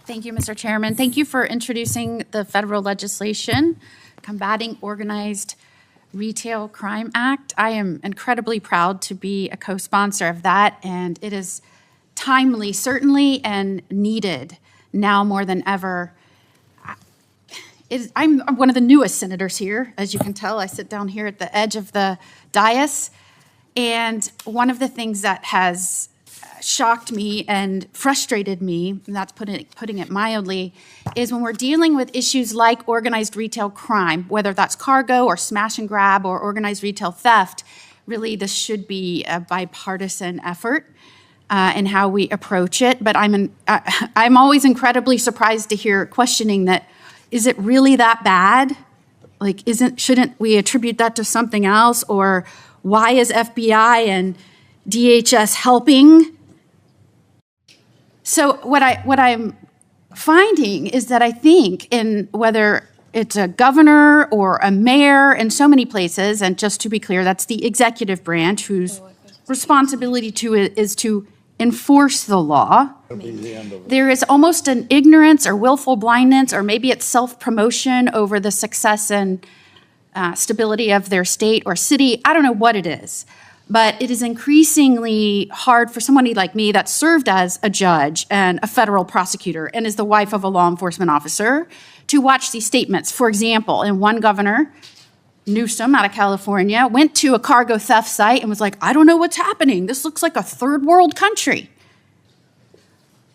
Thank you, Mr. Chairman. Thank you for introducing the federal legislation combating organized retail crime act. I am incredibly proud to be a co-sponsor of that, and it is timely, certainly, and needed now more than ever. I'm one of the newest senators here. As you can tell, I sit down here at the edge of the dais, and one of the things that has shocked me and frustrated me, and that's putting it mildly, is when we're dealing with issues like organized retail crime, whether that's cargo or smash and grab or organized retail theft. Really, this should be a bipartisan effort in how we approach it. But I'm always incredibly surprised to hear questioning that, is it really that bad? Like, shouldn't we attribute that to something else? Or why is FBI and DHS helping? So what I'm finding is that I think in whether it's a governor or a mayor in so many places, and just to be clear, that's the executive branch whose responsibility is to enforce the law. There is almost an ignorance or willful blindness, or maybe it's self-promotion over the success and stability of their state or city. I don't know what it is. But it is increasingly hard for somebody like me that served as a judge and a federal prosecutor and is the wife of a law enforcement officer to watch these statements. For example, in one governor, Newsom out of California, went to a cargo theft site and was like, I don't know what's happening. This looks like a third world country.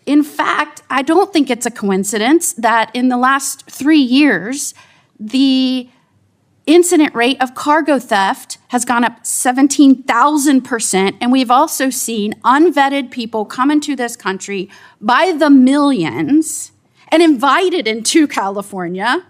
In fact, I don't think it's a coincidence that in the last 3 years, the incident rate of cargo theft has gone up 17,000%, and we've also seen unvetted people come into this country by the millions and invited into California,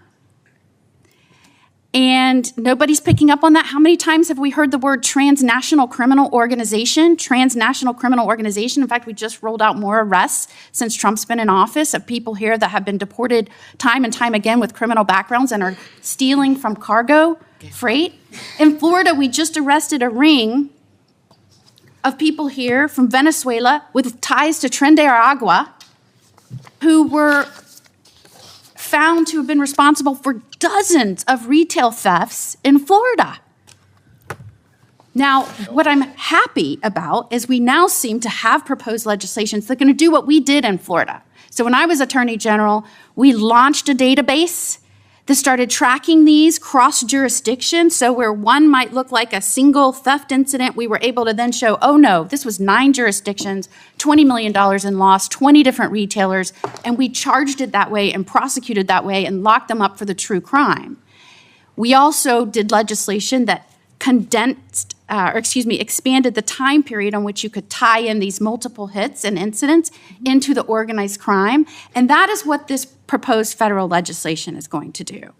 and nobody's picking up on that. How many times have we heard the word transnational criminal organization? Transnational criminal organization. In fact, we just rolled out more arrests since Trump's been in office of people here that have been deported time and time again with criminal backgrounds and are stealing from cargo freight. In Florida, we just arrested a ring of people here from Venezuela with ties to Tren de Aragua who were found to have been responsible for dozens of retail thefts in Florida. Now, what I'm happy about is we now seem to have proposed legislations that are going to do what we did in Florida. So when I was Attorney General, we launched a database that started tracking these cross-jurisdiction. So where one might look like a single theft incident, we were able to then show, oh no, this was 9 jurisdictions, $20 million in loss, 20 different retailers, and we charged it that way and prosecuted that way and locked them up for the true crime. We also did legislation that expanded the time period on which you could tie in these multiple hits and incidents into the organized crime. And that is what this proposed federal legislation is going to do.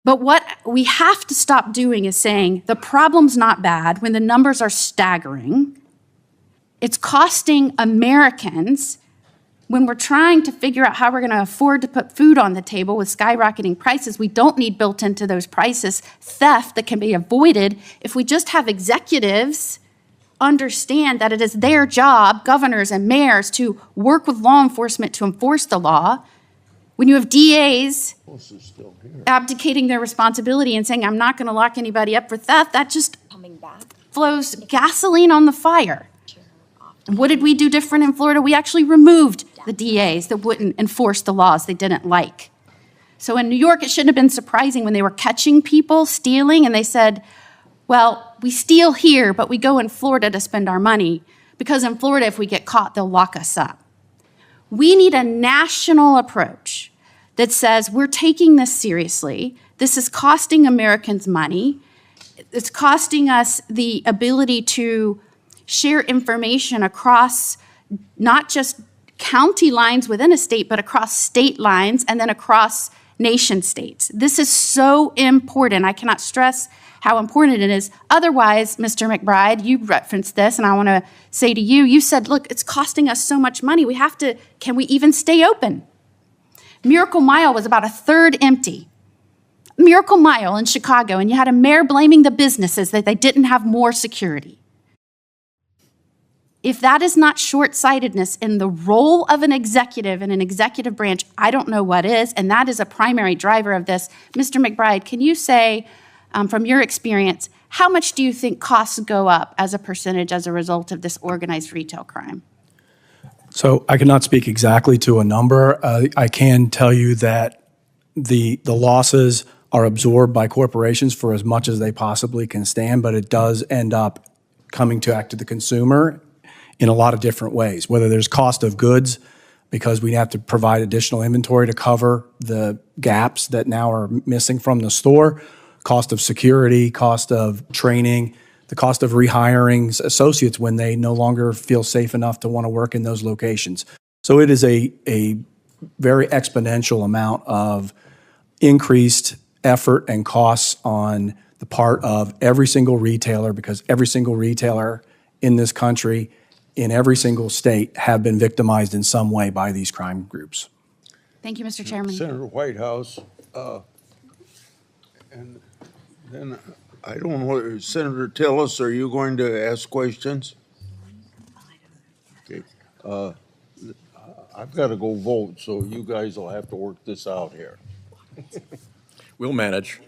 But what we have to stop doing is saying the problem's not bad when the numbers are staggering. It's costing Americans, when we're trying to figure out how we're going to afford to put food on the table with skyrocketing prices. We don't need built into those prices theft that can be avoided if we just have executives understand that it is their job, governors and mayors, to work with law enforcement to enforce the law. When you have DAs abdicating their responsibility and saying, I'm not going to lock anybody up for theft, that just flows gasoline on the fire. And what did we do different in Florida? We actually removed the DAs that wouldn't enforce the laws they didn't like. So in New York, it shouldn't have been surprising when they were catching people stealing and they said, well, we steal here, but we go in Florida to spend our money because in Florida, if we get caught, they'll lock us up. We need a national approach that says we're taking this seriously. This is costing Americans money. It's costing us the ability to share information across not just county lines within a state, but across state lines and then across nation states. This is so important. I cannot stress how important it is. Otherwise, Mr. McBride, you referenced this, and I want to say to you, you said, look, it's costing us so much money. Can we even stay open? Miracle Mile was about a third empty. Miracle Mile in Chicago, and you had a mayor blaming the businesses that they didn't have more security. If that is not short-sightedness in the role of an executive in an executive branch, I don't know what is, and that is a primary driver of this. Mr. McBride, can you say, from your experience, how much do you think costs go up as a percentage as a result of this organized retail crime? So I cannot speak exactly to a number. I can tell you that the losses are absorbed by corporations for as much as they possibly can stand, but it does end up coming back to the consumer in a lot of different ways, whether there's cost of goods, because we have to provide additional inventory to cover the gaps that now are missing from the store, cost of security, cost of training, the cost of rehiring associates when they no longer feel safe enough to want to work in those locations. So it is a very exponential amount of increased effort and costs on the part of every single retailer, because every single retailer in this country, in every single state, have been victimized in some way by these crime groups. Thank you, Mr. Chairman. Senator Whitehouse, and then I don't know, Senator Tillis, are you going to ask questions? Okay, I've got to go vote, so you guys will have to work this out here. We'll manage.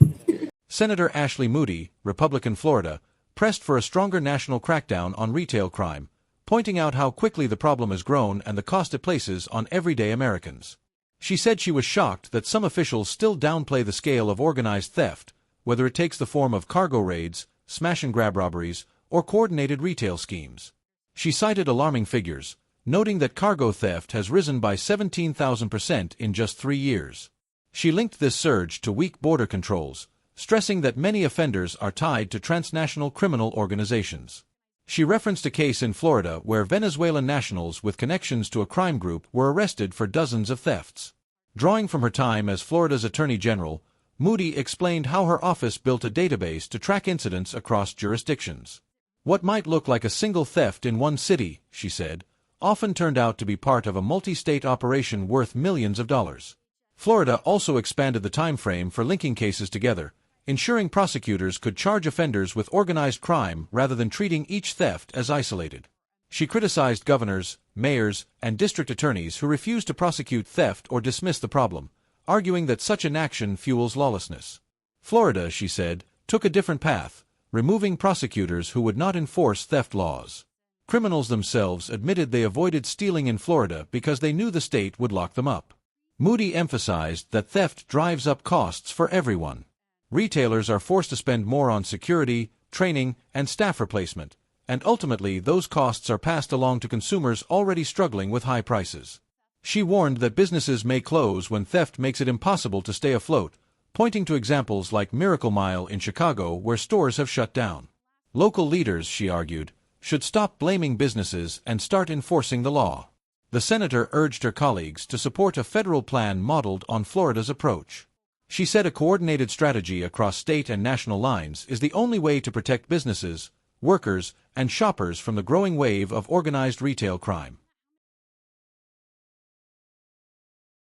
Senator Ashley Moody, Republican Florida, pressed for a stronger national crackdown on retail crime, pointing out how quickly the problem has grown and the cost it places on everyday Americans. She said she was shocked that some officials still downplay the scale of organized theft, whether it takes the form of cargo raids, smash-and-grab robberies, or coordinated retail schemes. She cited alarming figures, noting that cargo theft has risen by 17,000% in just 3 years. She linked this surge to weak border controls, stressing that many offenders are tied to transnational criminal organizations. She referenced a case in Florida where Venezuelan nationals with connections to a crime group were arrested for dozens of thefts. Drawing from her time as Florida's Attorney General, Moody explained how her office built a database to track incidents across jurisdictions. What might look like a single theft in one city, she said, often turned out to be part of a multi-state operation worth millions of dollars. Florida also expanded the time frame for linking cases together, ensuring prosecutors could charge offenders with organized crime rather than treating each theft as isolated. She criticized governors, mayors, and district attorneys who refused to prosecute theft or dismiss the problem, arguing that such inaction fuels lawlessness. Florida, she said, took a different path, removing prosecutors who would not enforce theft laws. Criminals themselves admitted they avoided stealing in Florida because they knew the state would lock them up. Moody emphasized that theft drives up costs for everyone. Retailers are forced to spend more on security, training, and staff replacement, and ultimately those costs are passed along to consumers already struggling with high prices. She warned that businesses may close when theft makes it impossible to stay afloat, pointing to examples like Miracle Mile in Chicago where stores have shut down. Local leaders, she argued, should stop blaming businesses and start enforcing the law. The senator urged her colleagues to support a federal plan modeled on Florida's approach. She said a coordinated strategy across state and national lines is the only way to protect businesses, workers, and shoppers from the growing wave of organized retail crime.